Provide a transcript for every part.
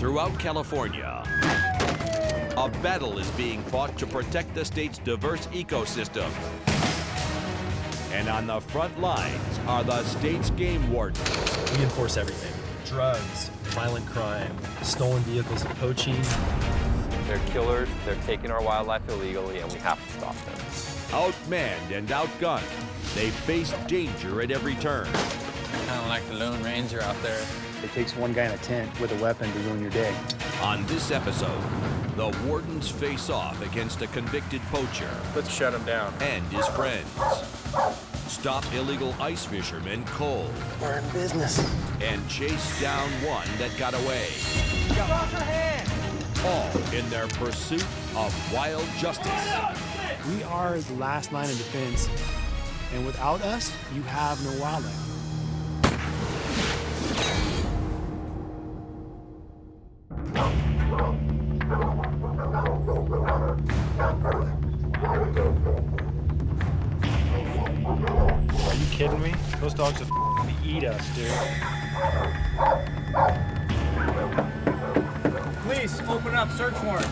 Throughout California, a battle is being fought to protect the state's diverse ecosystem. And on the front lines are the state's game wardens. We enforce everything. Drugs, violent crime, stolen vehicles, and poaching. They're killers, they're taking our wildlife illegally, and we have to stop them. Outmanned and outgunned, they face danger at every turn. Kind of like the Lone Ranger out there. It takes one guy in a tent with a weapon to ruin your day. On this episode, the wardens face off against a convicted poacher. Let's shut him down. And his friends. Stop illegal ice fisherman Cole. We're in business. And chase down one that got away. Drop your hand! All in their pursuit of wild justice. We are the last line of defense, and without us, you have no wildlife. Are you kidding me? Those dogs would eat us, dude. Police, open up, search warrant.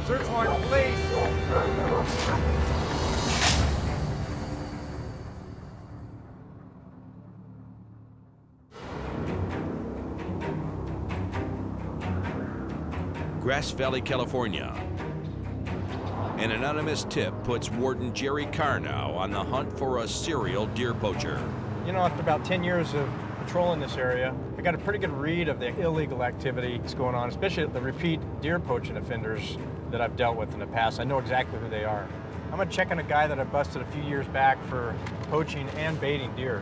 Search warrant, please. Grass Valley, California. An anonymous tip puts Warden Jerry Carnow on the hunt for a serial deer poacher. You know, after about 10 years of patrolling this area, I got a pretty good read of the illegal activity that's going on, especially the repeat deer poaching offenders that I've dealt with in the past. I know exactly who they are. I'm gonna check on a guy that I busted a few years back for poaching and baiting deer.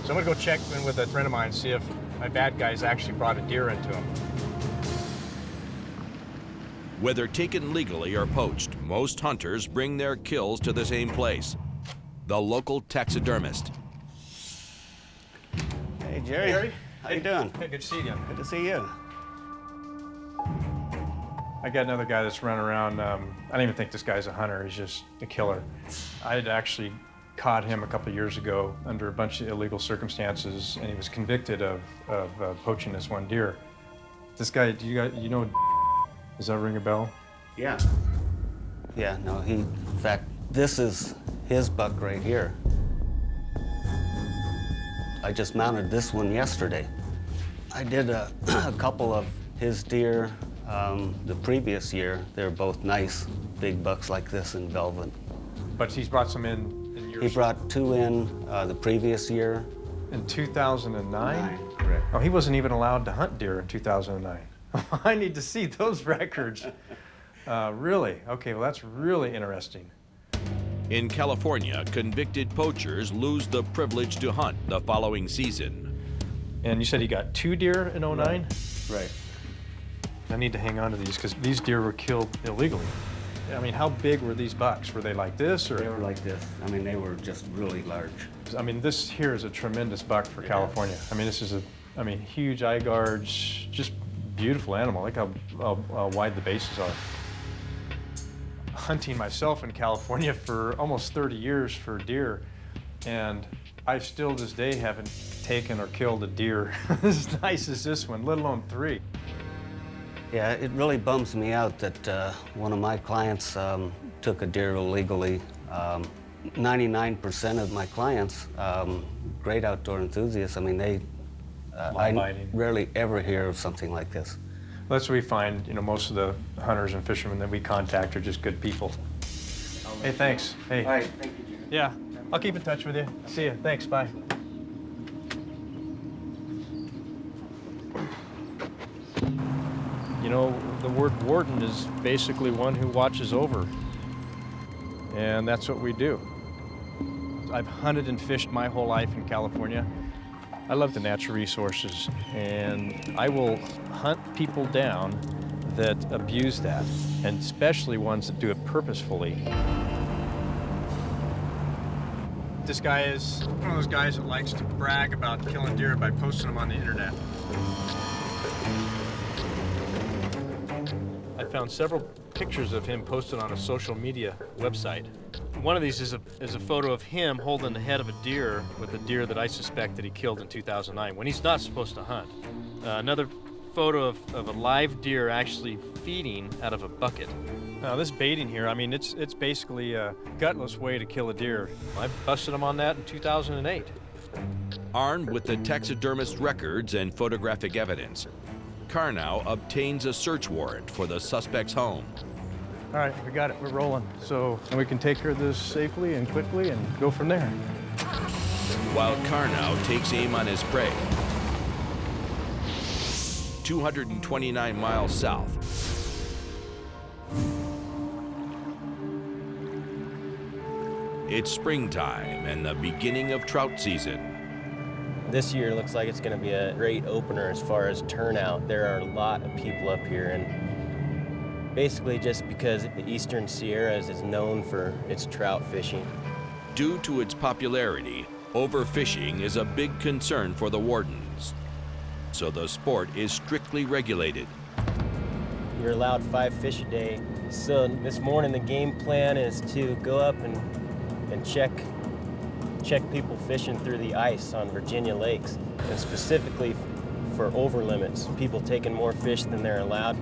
So I'm gonna go check in with a friend of mine, see if my bad guys actually brought a deer into him. Whether taken legally or poached, most hunters bring their kills to the same place, the local taxidermist. Hey, Jerry. How you doing? Hey, good to see you. Good to see you. I got another guy that's running around. I don't even think this guy's a hunter. He's just a killer. I had actually caught him a couple of years ago under a bunch of illegal circumstances, and he was convicted of poaching this one deer. This guy, you know, does that ring a bell? Yeah. Yeah, no, in fact, this is his buck right here. I just mounted this one yesterday. I did a couple of his deer the previous year. They're both nice, big bucks like this in velvet. But he's brought some in years. He brought two in the previous year. In 2009? Correct. Oh, he wasn't even allowed to hunt deer in 2009. I need to see those records. Really? Okay, well, that's really interesting. In California, convicted poachers lose the privilege to hunt the following season. And you said he got 2 deer in 09? Right. I need to hang on to these because these deer were killed illegally. I mean, how big were these bucks? Were they like this or? They were like this. I mean, they were just really large. I mean, this here is a tremendous buck for California. I mean, this is huge eye guards, just beautiful animal. Look how wide the bases are. Hunting myself in California for almost 30 years for deer, and I still to this day haven't taken or killed a deer as nice as this one, let alone 3. Yeah, it really bums me out that one of my clients took a deer illegally. 99% of my clients, great outdoor enthusiasts, I mean, I rarely ever hear of something like this. That's what we find, you know, most of the hunters and fishermen that we contact are just good people. Hey, thanks. Hey. All right, thank you, Jimmy. Yeah, I'll keep in touch with you. See you. Thanks, bye. You know, the word warden is basically one who watches over. And that's what we do. I've hunted and fished my whole life in California. I love the natural resources, and I will hunt people down that abuse that, and especially ones that do it purposefully. This guy is one of those guys that likes to brag about killing deer by posting them on the internet. I found several pictures of him posted on a social media website. One of these is a photo of him holding the head of a deer with a deer that I suspect that he killed in 2009 when he's not supposed to hunt. Another photo of a live deer actually feeding out of a bucket. Now this baiting here, I mean, it's basically a gutless way to kill a deer. I busted him on that in 2008. Armed with the taxidermist records and photographic evidence, Karnow obtains a search warrant for the suspect's home. All right, we got it, we're rolling. So we can take care of this safely and quickly and go from there. While Karnow takes aim on his prey, 229 miles south, it's springtime and the beginning of trout season. This year looks like it's going to be a great opener as far as turnout. There are a lot of people up here, and basically just because the Eastern Sierras is known for its trout fishing. Due to its popularity, overfishing is a big concern for the wardens. So the sport is strictly regulated. You're allowed 5 fish a day. So this morning the game plan is to go up and check people fishing through the ice on Virginia lakes, and specifically for over limits, people taking more fish than they're allowed.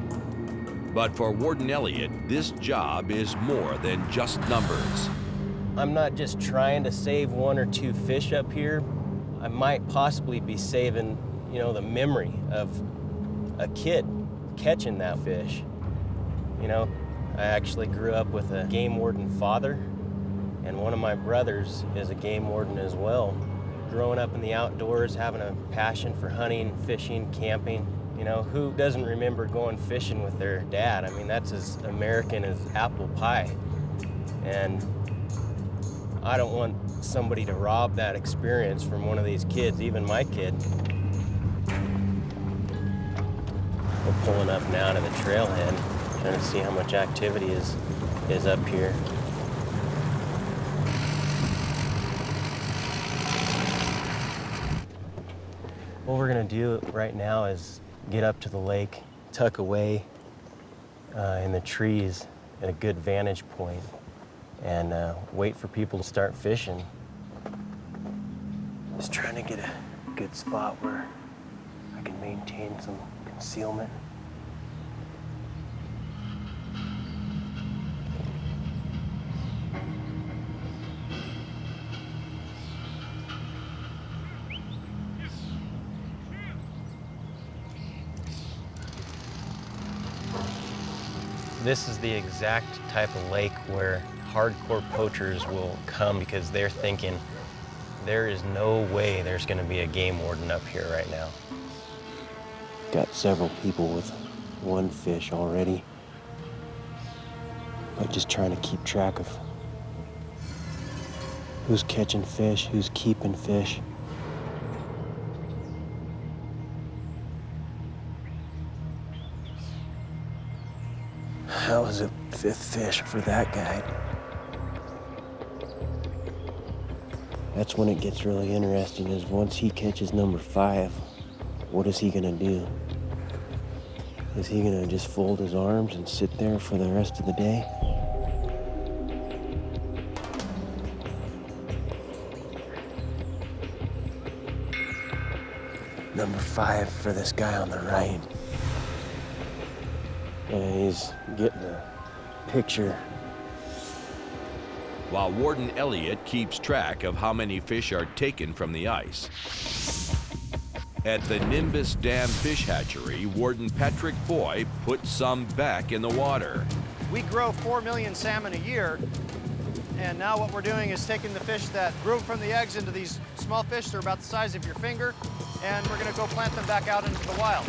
But for Warden Elliott, this job is more than just numbers. I'm not just trying to save 1 or 2 fish up here. I might possibly be saving, the memory of a kid catching that fish. I actually grew up with a game warden father, and one of my brothers is a game warden as well. Growing up in the outdoors, having a passion for hunting, fishing, camping. Who doesn't remember going fishing with their dad? I mean, that's as American as apple pie. And I don't want somebody to rob that experience from one of these kids, even my kid. We're pulling up now to the trailhead, trying to see how much activity is up here. What we're gonna do right now is get up to the lake, tuck away in the trees at a good vantage point, and wait for people to start fishing. Just trying to get a good spot where I can maintain some concealment. This is the exact type of lake where hardcore poachers will come because they're thinking there is no way there's going to be a game warden up here right now. Got several people with 1 fish already, but just trying to keep track of who's catching fish, who's keeping fish. That was a 5th fish for that guy. That's when it gets really interesting, is once he catches number 5, what is he gonna do? Is he gonna just fold his arms and sit there for the rest of the day? Number 5 for this guy on the right. And he's getting a picture. While Warden Elliott keeps track of how many fish are taken from the ice. At the Nimbus Dam Fish Hatchery, Warden Patrick Boy puts some back in the water. We grow 4 million salmon a year, and now what we're doing is taking the fish that grew from the eggs into these small fish. They're about the size of your finger, and we're gonna go plant them back out into the wild.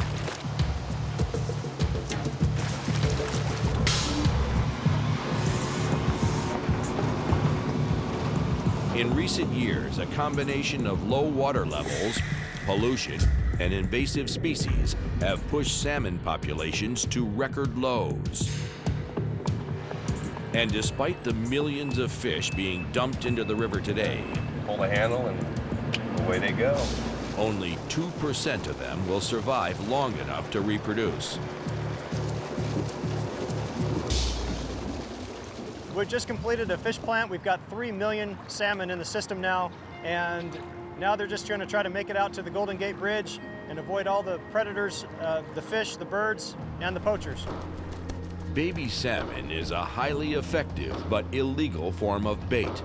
In recent years, a combination of low water levels, pollution, and invasive species have pushed salmon populations to record lows. And despite the millions of fish being dumped into the river today, Pull the handle and away they go. only 2% of them will survive long enough to reproduce. We've just completed a fish plant. We've got 3 million salmon in the system now, and now they're just going to try to make it out to the Golden Gate Bridge and avoid all the predators, the fish, the birds, and the poachers. Baby salmon is a highly effective but illegal form of bait.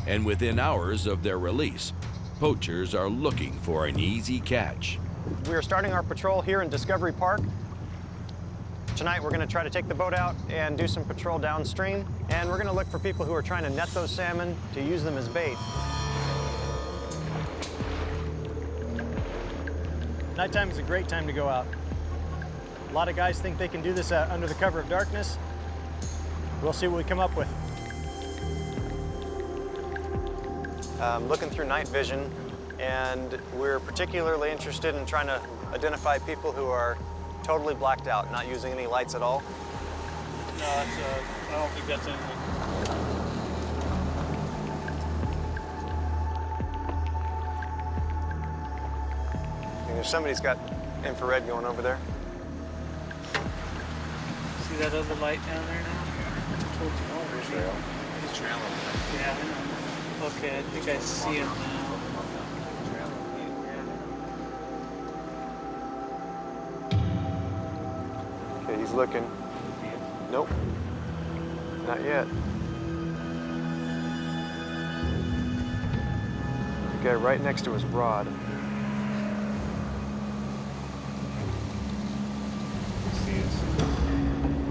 And within hours of their release, poachers are looking for an easy catch. We are starting our patrol here in Discovery Park. Tonight we're going to try to take the boat out and do some patrol downstream, and we're going to look for people who are trying to net those salmon to use them as bait. Nighttime is a great time to go out. A lot of guys think they can do this under the cover of darkness. We'll see what we come up with. Looking through night vision, and we're particularly interested in trying to identify people who are totally blacked out, not using any lights at all. No, I don't think that's anything. If somebody's got infrared going over there. See that other light down there now? Towards the water. Trail. He's trailing. Yeah, I know. Okay, I think I see him now. Okay, he's looking. Nope. Not yet. Okay, right next to his rod.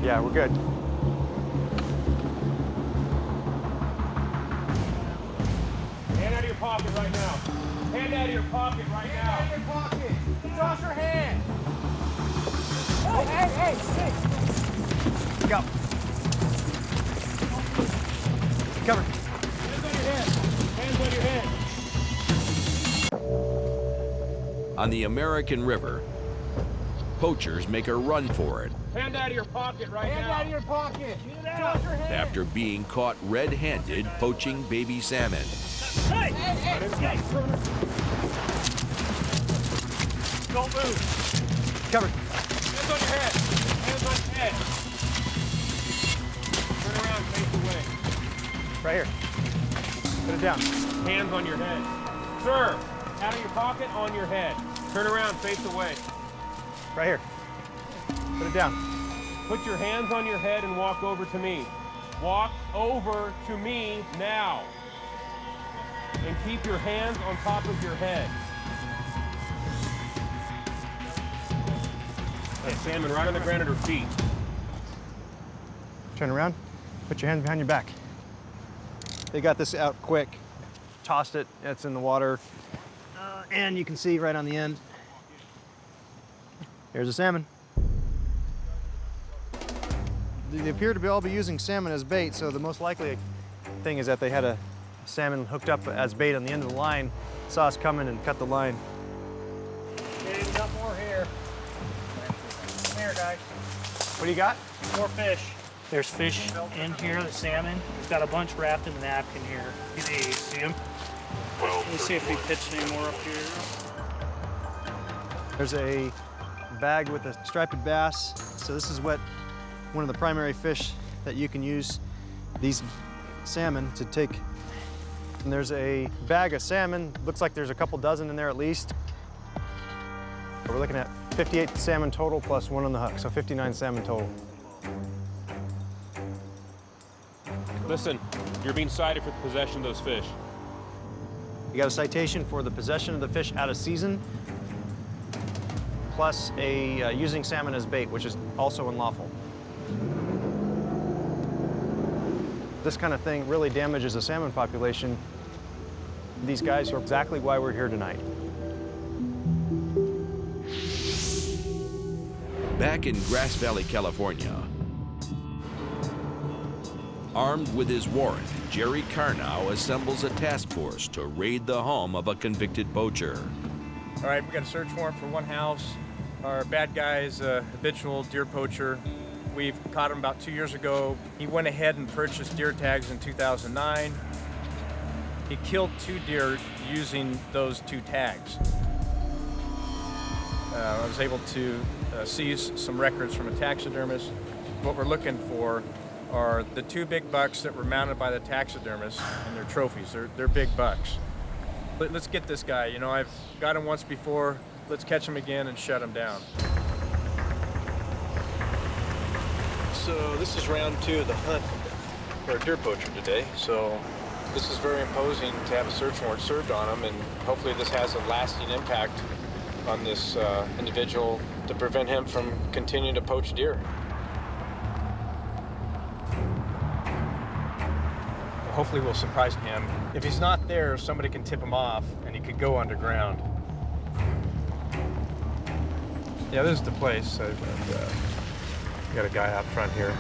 Yeah, we're good. Hand out of your pocket right now. Hand out of your pocket right now. Hand out of your pocket. Drop your hand. Hey. Go. Cover. Hands on your head. Hands on your head. On the American River, poachers make a run for it. Hand out of your pocket right now. Hand out of your pocket. Drop your hand. After being caught red-handed poaching baby salmon. Hey! Don't move. Cover. Hands on your head. Hands on your head. Turn around, face away. Right here. Put it down. Hands on your head. Sir, out of your pocket, on your head. Turn around, face away. Right here. Put it down. Put your hands on your head and walk over to me. Walk over to me now. And keep your hands on top of your head. That salmon right on the ground at her feet. Turn around. Put your hands behind your back. They got this out quick. Tossed it. It's in the water. And you can see right on the end. Here's a salmon. They appear to all be using salmon as bait, so the most likely thing is that they had a salmon hooked up as bait on the end of the line, saw us coming and cut the line. Okay, we got more here. Come here, guys. What do you got? More fish. There's fish in here, the salmon. We've got a bunch wrapped in the napkin here. You see them? Let me see if we pitched any more up here. There's a bag with a striped bass. So this is one of the primary fish that you can use these salmon to take. And there's a bag of salmon. Looks like there's a couple dozen in there at least. We're looking at 58 salmon total plus one on the hook, so 59 salmon total. Listen, you're being cited for the possession of those fish. You got a citation for the possession of the fish out of season, plus using salmon as bait, which is also unlawful. This kind of thing really damages the salmon population. These guys are exactly why we're here tonight. Back in Grass Valley, California, armed with his warrant, Jerry Karnow assembles a task force to raid the home of a convicted poacher. All right, we got a search warrant for one house. Our bad guy is a habitual deer poacher. We've caught him about 2 years ago. He went ahead and purchased deer tags in 2009. He killed 2 deer using those 2 tags. I was able to seize some records from a taxidermist. What we're looking for are the 2 big bucks that were mounted by the taxidermists and their trophies. They're big bucks. Let's get this guy. You know, I've got him once before. Let's catch him again and shut him down. So this is round 2 of the hunt for a deer poacher today. So this is very imposing to have a search warrant served on him, and hopefully this has a lasting impact on this individual to prevent him from continuing to poach deer. Hopefully we'll surprise him. If he's not there, somebody can tip him off and he could go underground. Yeah, this is the place. I've got a guy out front here.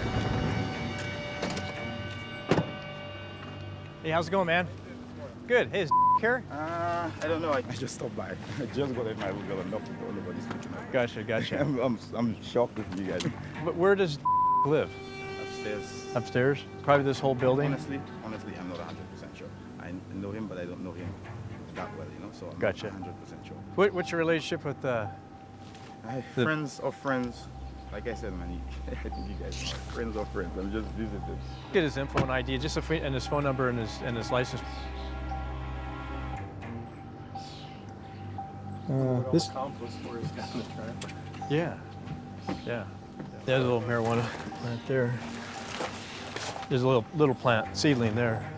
Hey, how's it going, man? Good. Hey, is here? I don't know. I just stopped by. I just got in my room, got a knock before nobody's looking at me. Gotcha. I'm shocked with you guys. But where does live? Upstairs. Upstairs? Probably this whole building? Honestly, I'm not 100% sure. I know him, but I don't know him that well, you know, so I'm Gotcha. not 100% sure. What's your relationship with Friends of friends. Like I said, man, I think you guys are friends of friends. I'm just visiting. Get his info and ID, just and his phone number and his license. This compost for his down the track. Yeah. There's a little marijuana right there. There's a little plant, seedling there.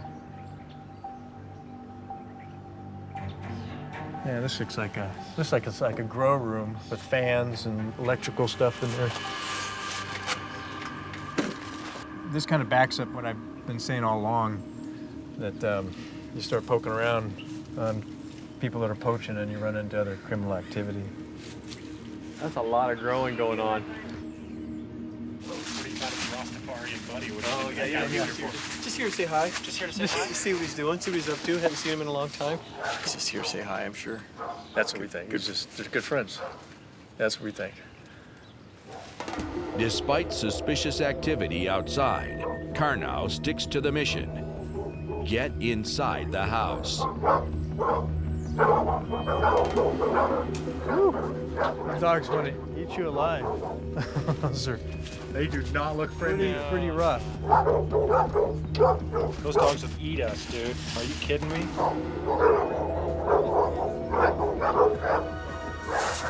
Yeah, this looks like it's like a grow room with fans and electrical stuff in there. This kind of backs up what I've been saying all along, that you start poking around on people that are poaching and you run into other criminal activity. That's a lot of growing going on. Oh, yeah. Just here to say hi. Just here to say hi. See what he's doing, see what he's up to. Haven't seen him in a long time. He's just here to say hi, I'm sure. That's what we think. They're good friends. That's what we think. Despite suspicious activity outside, Karnow sticks to the mission. Get inside the house. The dogs want to eat you alive. They do not look friendly. Pretty rough. Those dogs would eat us, dude. Are you kidding me?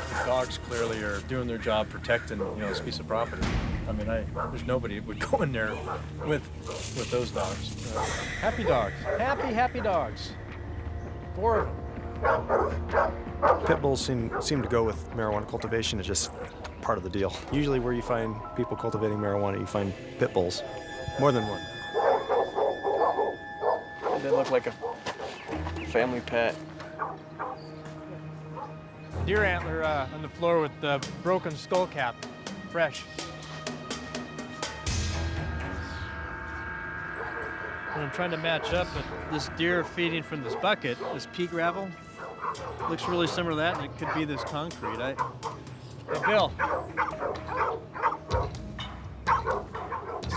The dogs clearly are doing their job protecting, this piece of property. I mean, there's nobody who would go in there with those dogs. Happy dogs. Happy dogs. 4 of them. Pit bulls seem to go with marijuana cultivation. It's just part of the deal. Usually where you find people cultivating marijuana, you find pit bulls. More than one. They look like a family pet. Deer antler on the floor with the broken skull cap. Fresh. And I'm trying to match up with this deer feeding from this bucket, this pea gravel. Looks really similar to that, and it could be this concrete. Hey, Bill.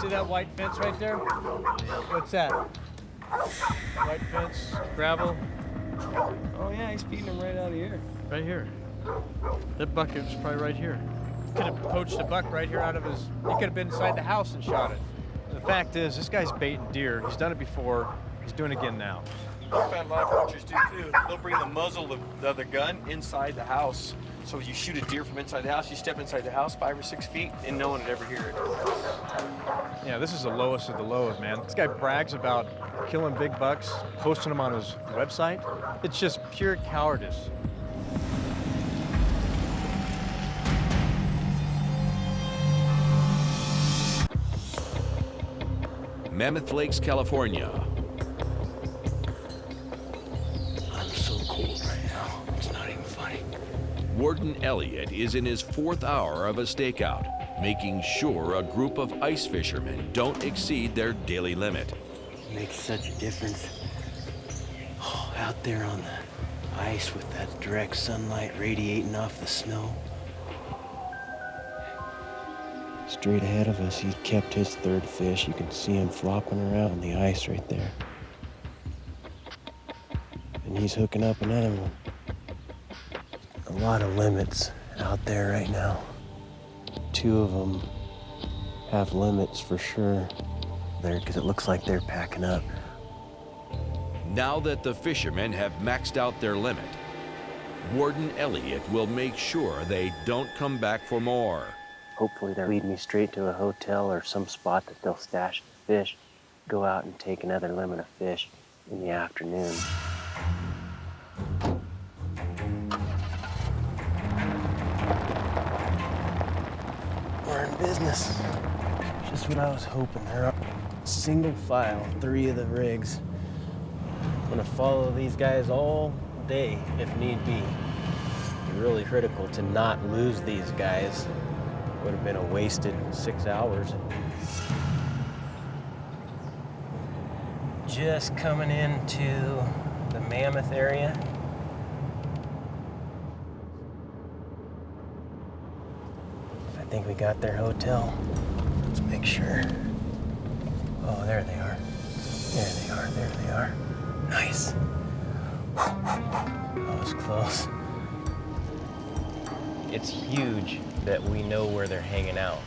See that white fence right there? What's that? White fence, gravel. Oh yeah, he's feeding them right out of here. Right here. That bucket was probably right here. Could have poached a buck right here out of his... He could have been inside the house and shot it. The fact is, this guy's baiting deer. He's done it before. He's doing it again now. I found a lot of poachers do too. They'll bring the muzzle of the gun inside the house. So you shoot a deer from inside the house, you step inside the house 5 or 6 feet, and no one would ever hear it. Yeah, this is the lowest of the lows, man. This guy brags about killing big bucks, posting them on his website. It's just pure cowardice. Mammoth Lakes, California. I'm so cold right now. It's not even funny. Warden Elliott is in his 4th hour of a stakeout, making sure a group of ice fishermen don't exceed their daily limit. It makes such a difference. Oh, out there on the ice with that direct sunlight radiating off the snow. Straight ahead of us, he kept his 3rd fish. You can see him flopping around on the ice right there. And he's hooking up another one. A lot of limits out there right now. 2 of them have limits for sure. there because it looks like they're packing up. Now that the fishermen have maxed out their limit, Warden Elliott will make sure they don't come back for more. Hopefully they'll lead me straight to a hotel or some spot that they'll stash the fish, go out and take another limit of fish in the afternoon. We're in business. Just what I was hoping. They're up single file, 3 of the rigs. I'm gonna follow these guys all day if need be. It's really critical to not lose these guys. Would have been a wasted 6 hours. Just coming into the Mammoth area. I think we got their hotel. Let's make sure. Oh, there they are. There they are, there they are. Nice. That was close. It's huge that we know where they're hanging out,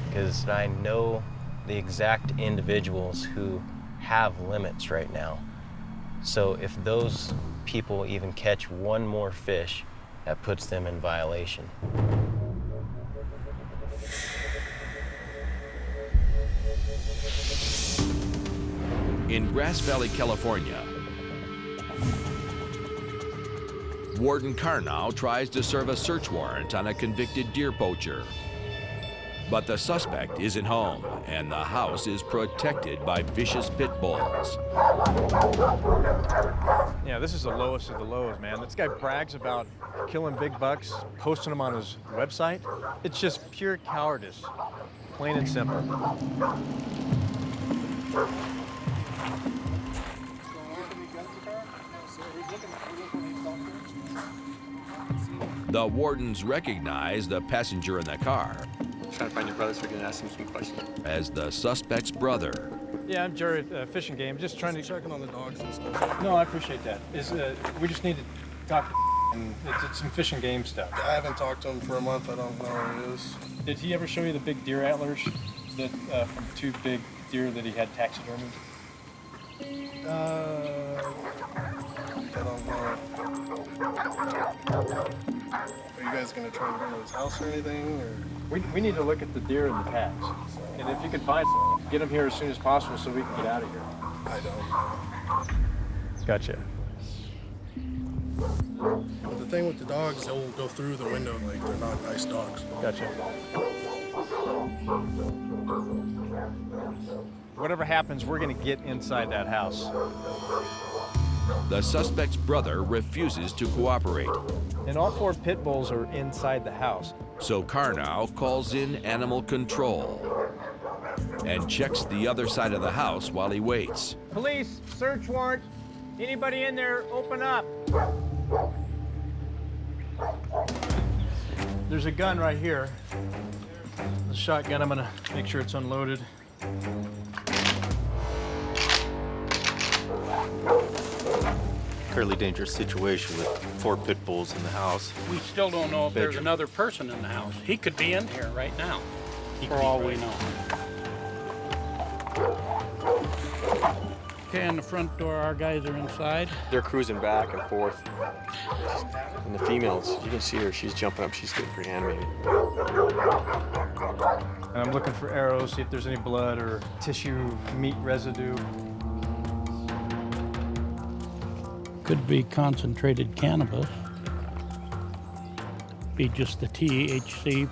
because I know the exact individuals who have limits right now. So if those people even catch one more fish, that puts them in violation. In Grass Valley, California, Warden Karnow tries to serve a search warrant on a convicted deer poacher. But the suspect isn't home, and the house is protected by vicious pit bulls. Yeah, this is the lowest of the lows, man. This guy brags about killing big bucks, posting them on his website. It's just pure cowardice, plain and simple. The wardens recognize the passenger in the car Trying to find your brother so we can ask him some questions. as the suspect's brother. Yeah, I'm Jerry, Fishing Game. Just trying to checking on the dogs and stuff. No, I appreciate that. We just need to talk to and it's some Fishing Game stuff. I haven't talked to him for a month. I don't know where he is. Did he ever show you the big deer antlers that from 2 big deer that he had taxidermied? I don't know. Are you guys gonna try and go to his house or anything? Or? We need to look at the deer in the tags. And if you can find some, get them here as soon as possible so we can get out of here. I don't know. Gotcha. But the thing with the dogs, they'll go through the window like they're not nice dogs. Gotcha. Whatever happens, we're going to get inside that house. The suspect's brother refuses to cooperate, And all 4 pit bulls are inside the house. so Karnow calls in animal control and checks the other side of the house while he waits. Police, search warrant. Anybody in there, open up. There's a gun right here. The shotgun, I'm gonna make sure it's unloaded. Fairly dangerous situation with 4 pit bulls in the house. We still don't know if there's another person in the house. He could be in here right now, for all we know. Okay, on the front door, our guys are inside. They're cruising back and forth. And the females, you can see her, she's jumping up, she's getting reanimated. And I'm looking for arrows, see if there's any blood or tissue, meat residue. Could be concentrated cannabis. Be just the THC,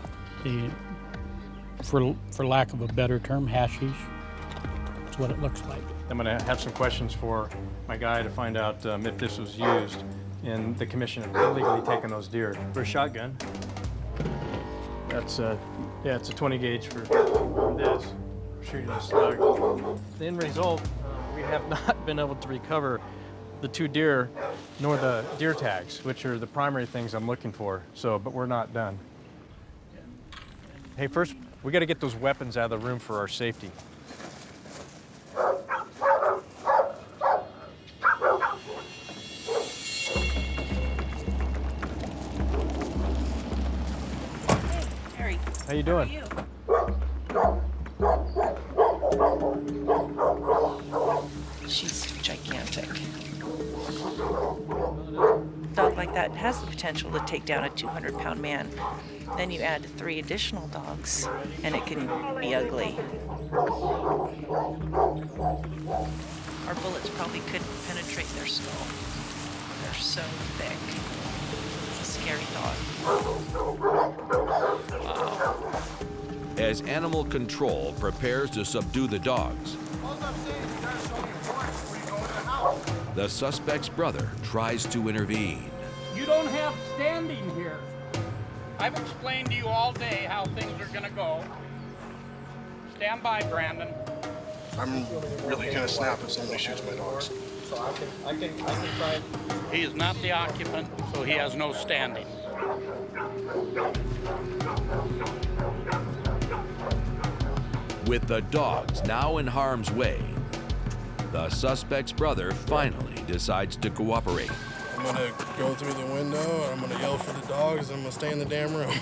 for lack of a better term, hashish. That's what it looks like. I'm gonna have some questions for my guy to find out if this was used in the commission of illegally taking those deer. For a shotgun, that's yeah, it's a 20 gauge for this, shooting a slug. The end result, we have not been able to recover the 2 deer, nor the deer tags, which are the primary things I'm looking for. So, but we're not done. Hey, first, we got to get those weapons out of the room for our safety. Harry. How you doing? How are you? like that has the potential to take down a 200-pound man. Then you add 3 additional dogs, and it can be ugly. Our bullets probably couldn't penetrate their skull. They're so thick. It's a scary thought. Wow. As animal control prepares to subdue the dogs, the suspect's brother tries to intervene. You don't have standing here. I've explained to you all day how things are gonna go. Stand by, Brandon. I'm really gonna snap if somebody shoots my dogs. So I can try. He is not the occupant, so he has no standing. With the dogs now in harm's way, the suspect's brother finally decides to cooperate. I'm gonna go through the window, I'm gonna yell for the dogs, and I'm gonna stay in the damn room.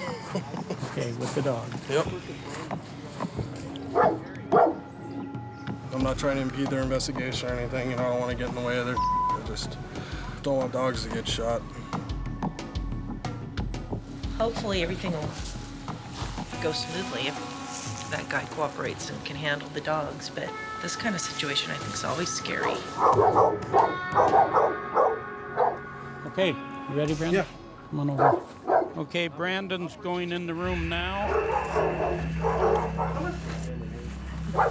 Okay, with the dog. Yep. I'm not trying to impede their investigation or anything, you know, I don't want to get in the way of their I just don't want dogs to get shot. Hopefully everything will go smoothly if that guy cooperates and can handle the dogs, but this kind of situation I think is always scary. Okay, you ready, Brandon? Yeah. Come on over. Okay, Brandon's going in the room now. Come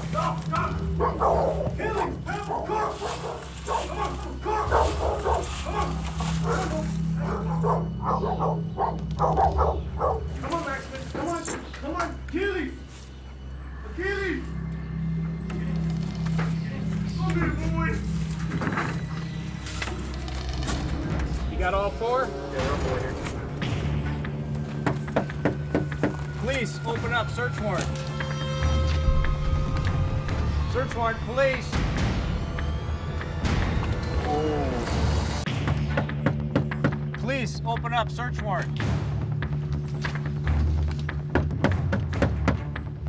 on, Maximus. Come on. Achilles. Come here, boy. You got all 4? Yeah, we're all 4 here. Police, open up. Search warrant. Search warrant, police. Police, open up. Search warrant.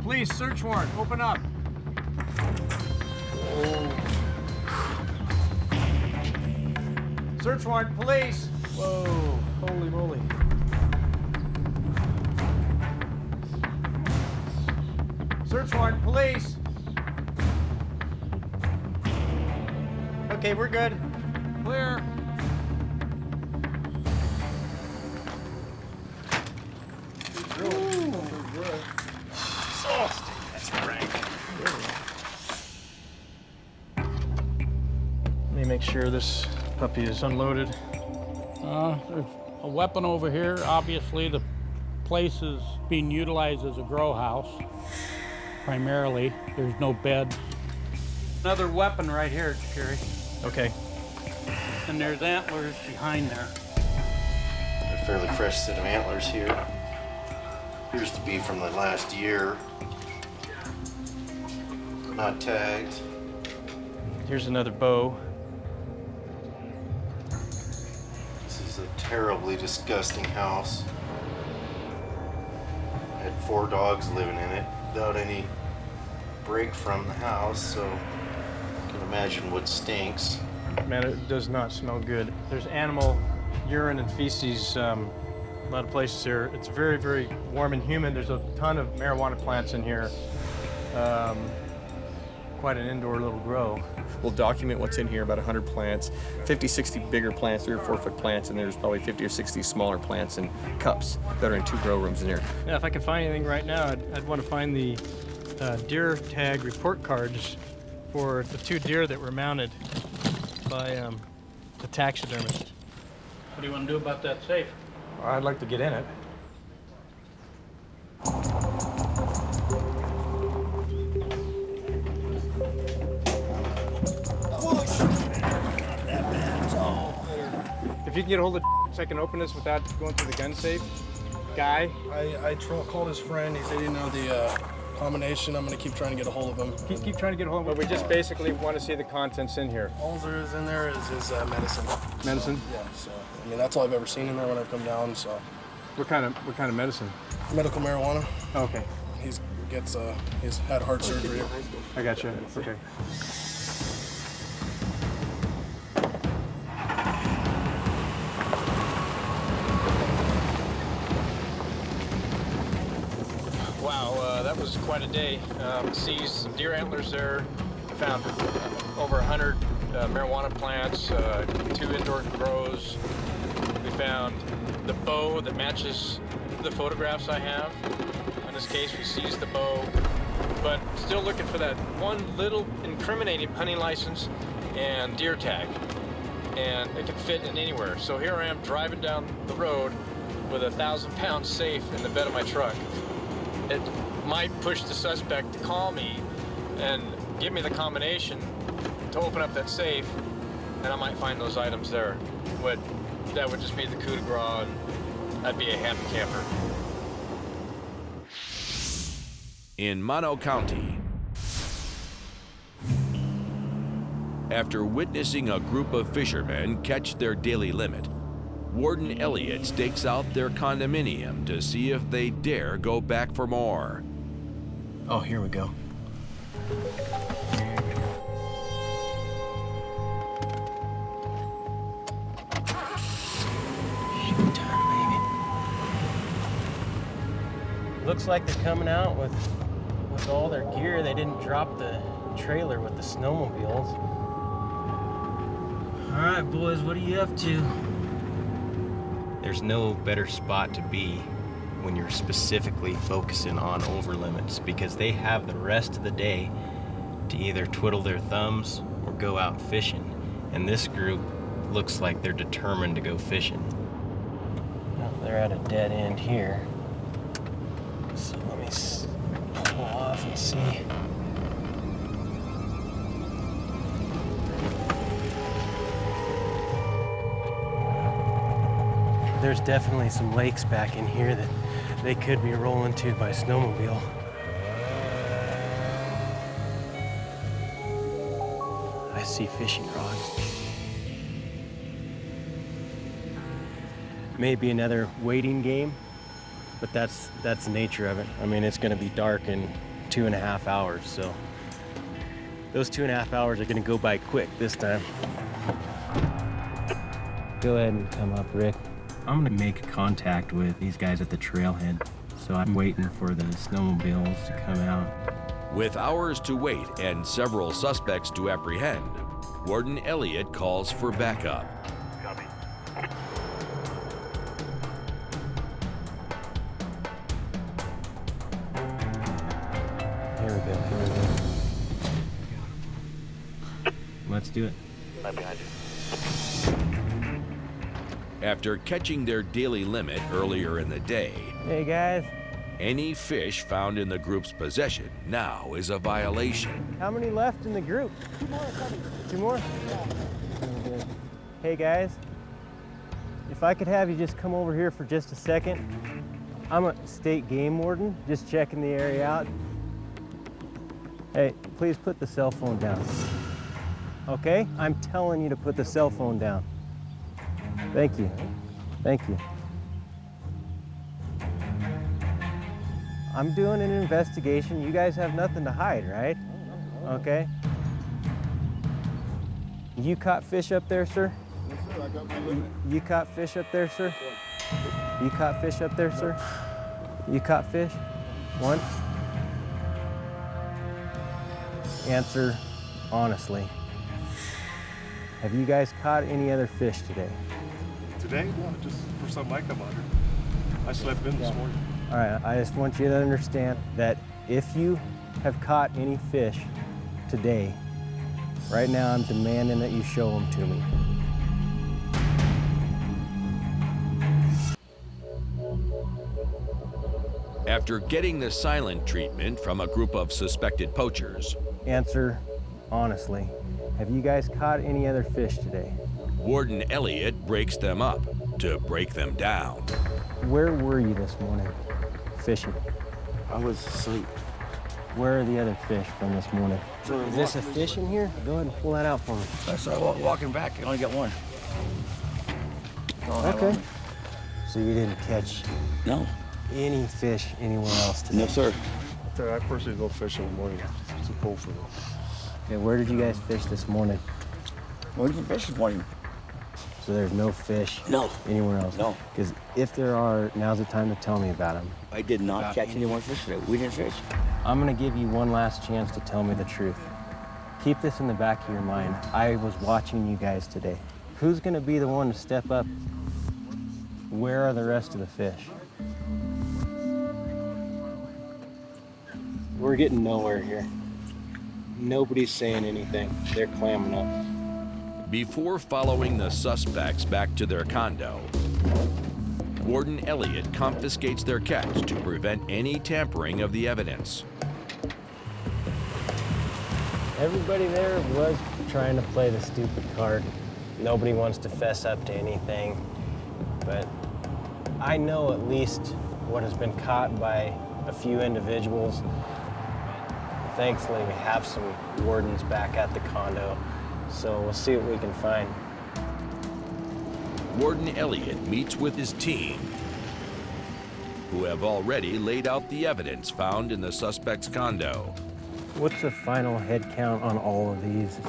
Police, search warrant. Open up. Search warrant, police. Whoa, holy moly. Search warrant, police. Okay, we're good. Clear. That's rank. Let me make sure this puppy is unloaded. There's a weapon over here. Obviously, the place is being utilized as a grow house. Primarily, there's no bed. Another weapon right here, Jerry. Okay. And there's antlers behind there. A fairly fresh set of antlers here. Appears to be from the last year. Not tagged. Here's another bow. This is a terribly disgusting house. I had 4 dogs living in it without any break from the house, so you can imagine what stinks. Man, it does not smell good. There's animal urine and feces a lot of places here. It's very, very warm and humid. There's a ton of marijuana plants in here. Quite an indoor little grow. We'll document what's in here, about 100 plants, 50, 60 bigger plants, 3 or 4 foot plants, and there's probably 50 or 60 smaller plants in cups that are in 2 grow rooms in here. Yeah, if I could find anything right now, I'd want to find the deer tag report cards for the 2 deer that were mounted by the taxidermist. What do you want to do about that safe? I'd like to get in it. If you can get a hold of so I can open this without going through the gun safe, guy. I called his friend. He said he didn't know the combination. I'm going to keep trying to get a hold of him. Keep trying to get a hold of him. But we just basically want to see the contents in here. All there is in there is his medicine. Medicine? Yeah. So I mean that's all I've ever seen in there when I've come down. So. What kind of medicine? Medical marijuana. Okay. He's had heart surgery. I got you. Okay. that was quite a day. Seized some deer antlers there. Found over 100 marijuana plants, 2 indoor grows. We found the bow that matches the photographs I have. In this case, we seized the bow, but still looking for that one little incriminating hunting license and deer tag. And it could fit in anywhere. So here I am driving down the road with a 1,000-pound safe in the bed of my truck. It might push the suspect to call me and give me the combination to open up that safe, and I might find those items there. That would just be the coup de grace, and I'd be a happy camper. In Mono County, after witnessing a group of fishermen catch their daily limit, Warden Elliott stakes out their condominium to see if they dare go back for more. Oh, here we go. Looks like they're coming out with all their gear. They didn't drop the trailer with the snowmobiles. All right, boys, what are you up to? There's no better spot to be when you're specifically focusing on over limits, because they have the rest of the day to either twiddle their thumbs or go out fishing. And this group looks like they're determined to go fishing. Well, they're at a dead end here. So let me pull off and see. There's definitely some lakes back in here that they could be rolling to by snowmobile. I see fishing rods. Maybe another waiting game, but that's the nature of it. I mean, it's gonna be dark in 2.5 hours, so those 2.5 hours are gonna go by quick this time. Go ahead and come up, Rick. I'm gonna make contact with these guys at the trailhead, so I'm waiting for the snowmobiles to come out. With hours to wait and several suspects to apprehend, Warden Elliott calls for backup. Copy. Here we go. Let's do it. I'm behind you. After catching their daily limit earlier in the day, hey guys, any fish found in the group's possession now is a violation. how many left in the group? 2 more. 2 more? Yeah. Good. Hey guys, if I could have you just come over here for just a second. I'm a state game warden, just checking the area out. Hey, please put the cell phone down. Okay? I'm telling you to put the cell phone down. Thank you. Thank you. I'm doing an investigation. You guys have nothing to hide, right? Okay. You caught fish up there, sir? Yes, sir. I got my limit. You caught fish up there, sir? You caught fish up there, sir? You caught fish? One? Answer honestly. Have you guys caught any other fish today? Today? No, just for something I come under. I slept in this morning. All right, I just want you to understand that if you have caught any fish today, right now I'm demanding that you show them to me. After getting the silent treatment from a group of suspected poachers, Answer honestly. Have you guys caught any other fish today? Warden Elliott breaks them up to break them down. Where were you this morning fishing? I was asleep. Where are the other fish from this morning? So Is this a fish in here? Go ahead and pull that out for me. I saw walking back. I only got one. Okay. So you didn't catch No. any fish anywhere else today? No, sir. I personally go fishing in the morning. It's too cold for me. Okay, where did you guys fish this morning? Well, we can fish this morning. So there's no fish No. anywhere else? No. Because if there are, now's the time to tell me about them. I did not catch any more fish today. We didn't fish. I'm gonna give you one last chance to tell me the truth. Keep this in the back of your mind. I was watching you guys today. Who's gonna be the one to step up? Where are the rest of the fish? We're getting nowhere here. Nobody's saying anything. They're clamming up. Before following the suspects back to their condo, Warden Elliott confiscates their catch to prevent any tampering of the evidence. Everybody there was trying to play the stupid card. Nobody wants to fess up to anything, but I know at least what has been caught by a few individuals. Thankfully, we have some wardens back at the condo, so we'll see what we can find. Warden Elliott meets with his team, who have already laid out the evidence found in the suspect's condo. What's the final head count on all of these?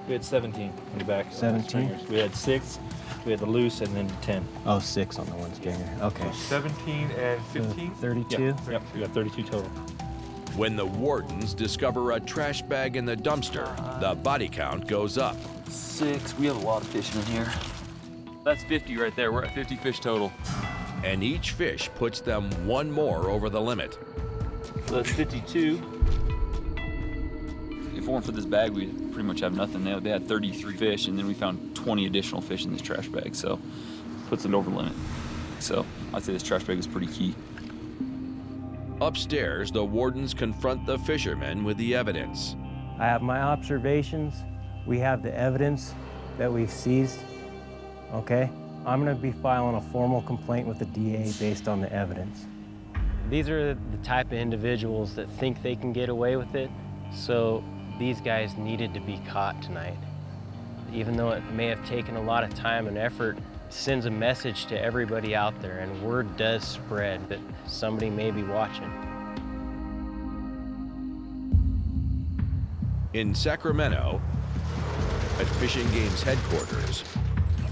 We had 17 in the back. 17? We had 6, we had the loose, and then 10. Oh, 6 on the one stringer. Okay. 17 and 15? 32? Yep, we got 32 total. When the wardens discover a trash bag in the dumpster, the body count goes up. 6, we have a lot of fish in here. That's 50 right there. We're at 50 fish total. And each fish puts them one more over the limit. So that's 52. If it weren't for this bag, we pretty much have nothing. They had 33 fish, and then we found 20 additional fish in this trash bag, so puts it over the limit. So I'd say this trash bag is pretty key. Upstairs, the wardens confront the fishermen with the evidence. I have my observations. We have the evidence that we've seized. Okay? I'm gonna be filing a formal complaint with the DA based on the evidence. These are the type of individuals that think they can get away with it, so these guys needed to be caught tonight. Even though it may have taken a lot of time and effort, it sends a message to everybody out there, and word does spread that somebody may be watching. In Sacramento, at Fishing Game's headquarters,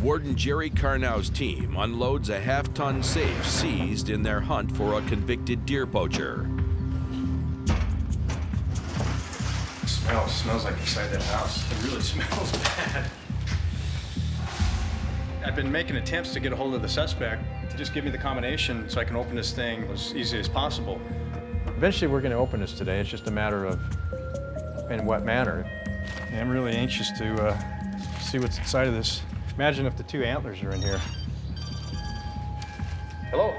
Warden Jerry Carnow's team unloads a half-ton safe seized in their hunt for a convicted deer poacher. Smells like inside that house. It really smells bad. I've been making attempts to get a hold of the suspect to just give me the combination so I can open this thing as easy as possible. Eventually we're going to open this today. It's just a matter of in what manner. And I'm really anxious to see what's inside of this. Imagine if the 2 antlers are in here. Hello?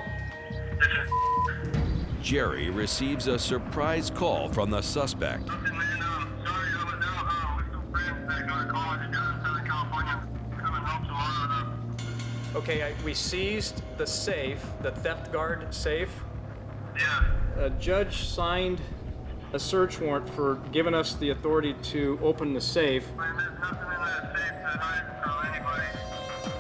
Jerry receives a surprise call from the suspect. Okay, we seized the safe, the theft guard safe. Yeah. A judge signed a search warrant for giving us the authority to open the safe.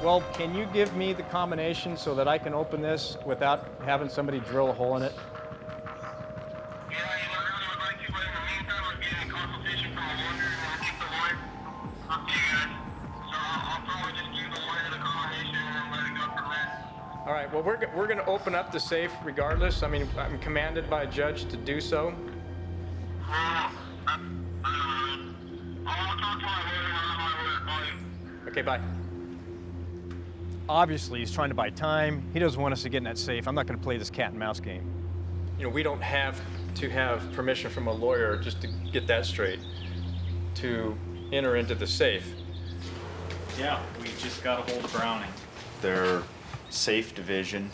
Well, can you give me the combination so that I can open this without having somebody drill a hole in it? All right, well, we're going to open up the safe regardless. I mean, I'm commanded by a judge to do so. Okay, bye. Obviously, he's trying to buy time. He doesn't want us to get in that safe. I'm not going to play this cat and mouse game. You know, we don't have to have permission from a lawyer, just to get that straight, to enter into the safe. Yeah, we just got a hold of Browning, their safe division,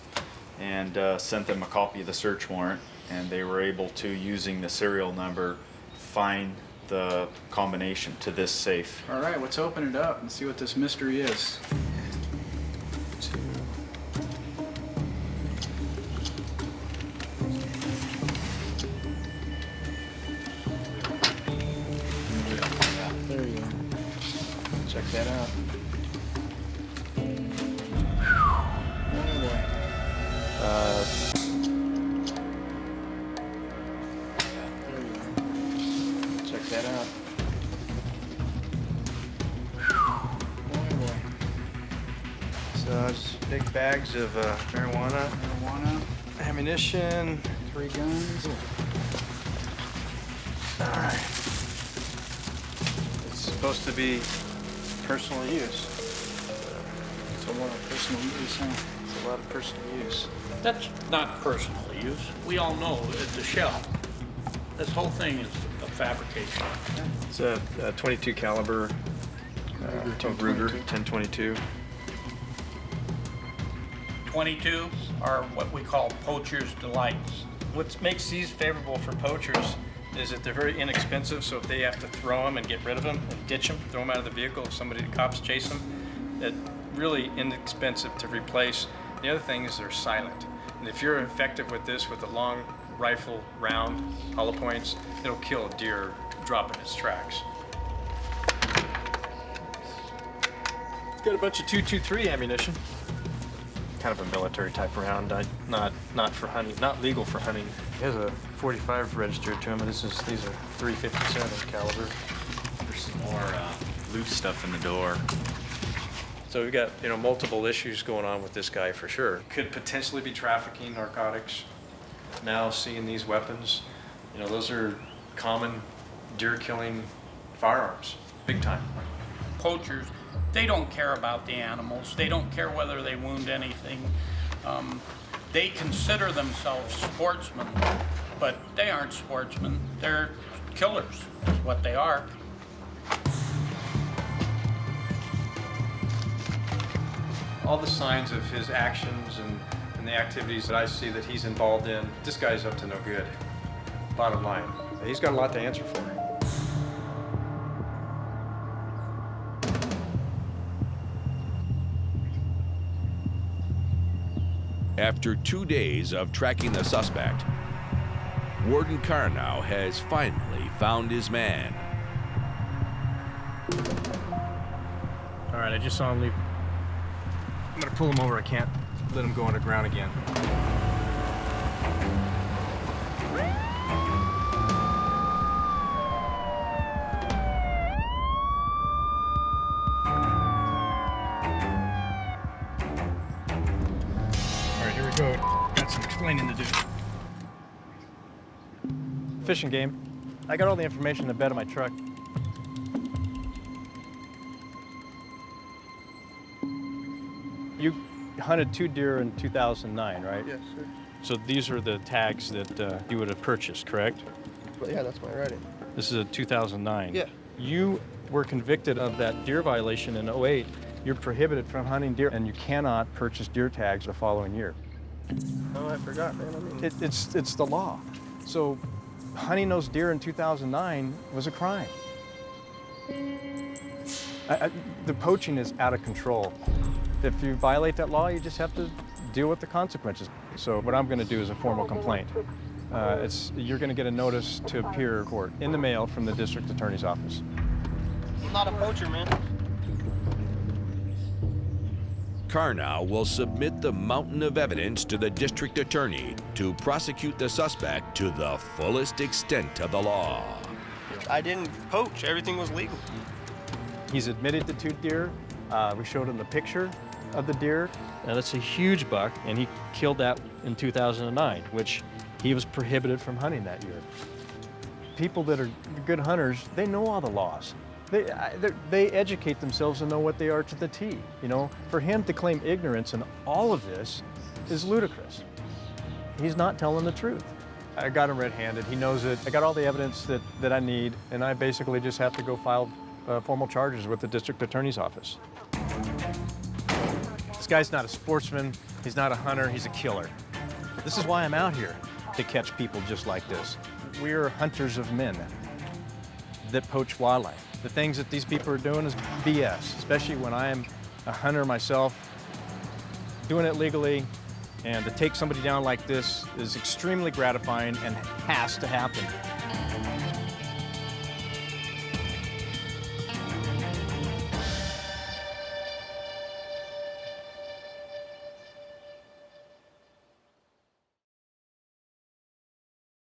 and sent them a copy of the search warrant, and they were able to, using the serial number, find the combination to this safe. All right, let's open it up and see what this mystery is. There you go. Check that out. Check that out. Just big bags of marijuana, ammunition, 3 guns. All right. It's supposed to be personal use. It's a lot of personal use, huh? It's a lot of personal use. That's not personal use. We all know it's a shell. This whole thing is a fabrication. It's a 22 caliber Ruger 1022. 22s are what we call poacher's delights. What makes these favorable for poachers is that they're very inexpensive, so if they have to throw them and get rid of them and ditch them, throw them out of the vehicle, if the cops chase them, they're really inexpensive to replace. The other thing is they're silent. And if you're effective with this, with a long rifle round, hollow points, it'll kill a deer dropping its tracks. It's got a bunch of 223 ammunition. Kind of a military type round, not for hunting, not legal for hunting. He has a 45 registered to him, but these are 357 caliber. There's some more loose stuff in the door. So we've got, multiple issues going on with this guy for sure. Could potentially be trafficking narcotics. Now seeing these weapons, those are common deer killing firearms, big time. Poachers, they don't care about the animals. They don't care whether they wound anything. They consider themselves sportsmen, but they aren't sportsmen. They're killers, is what they are. All the signs of his actions and the activities that I see that he's involved in, this guy's up to no good. Bottom line, he's got a lot to answer for. After 2 days of tracking the suspect, Warden Karnow has finally found his man. All right, I just saw him leave. I'm gonna pull him over. I can't let him go underground again. All right, here we go. Got some explaining to do. Fishing game. I got all the information in the bed of my truck. You hunted 2 deer in 2009, right? Yes, sir. So these are the tags that you would have purchased, correct? Well, yeah, that's my writing. This is a 2009. Yeah. You were convicted of that deer violation in 08. You're prohibited from hunting deer, and you cannot purchase deer tags the following year. Oh, I forgot, man. I mean, It's the law. So hunting those deer in 2009 was a crime. The poaching is out of control. If you violate that law, you just have to deal with the consequences. So what I'm going to do is a formal complaint. You're going to get a notice to appear in court in the mail from the district attorney's office. I'm not a poacher, man. Karnow will submit the mountain of evidence to the district attorney to prosecute the suspect to the fullest extent of the law. I didn't poach. Everything was legal. He's admitted to 2 deer. We showed him the picture of the deer. Now that's a huge buck, and he killed that in 2009, which he was prohibited from hunting that year. People that are good hunters, they know all the laws. They educate themselves and know what they are to the T. For him to claim ignorance in all of this is ludicrous. He's not telling the truth. I got him red-handed. He knows it. I got all the evidence that I need, and I basically just have to go file formal charges with the district attorney's office. This guy's not a sportsman, he's not a hunter, he's a killer. This is why I'm out here, to catch people just like this. We're hunters of men that poach wildlife. The things that these people are doing is BS, especially when I am a hunter myself, doing it legally, and to take somebody down like this is extremely gratifying and has to happen.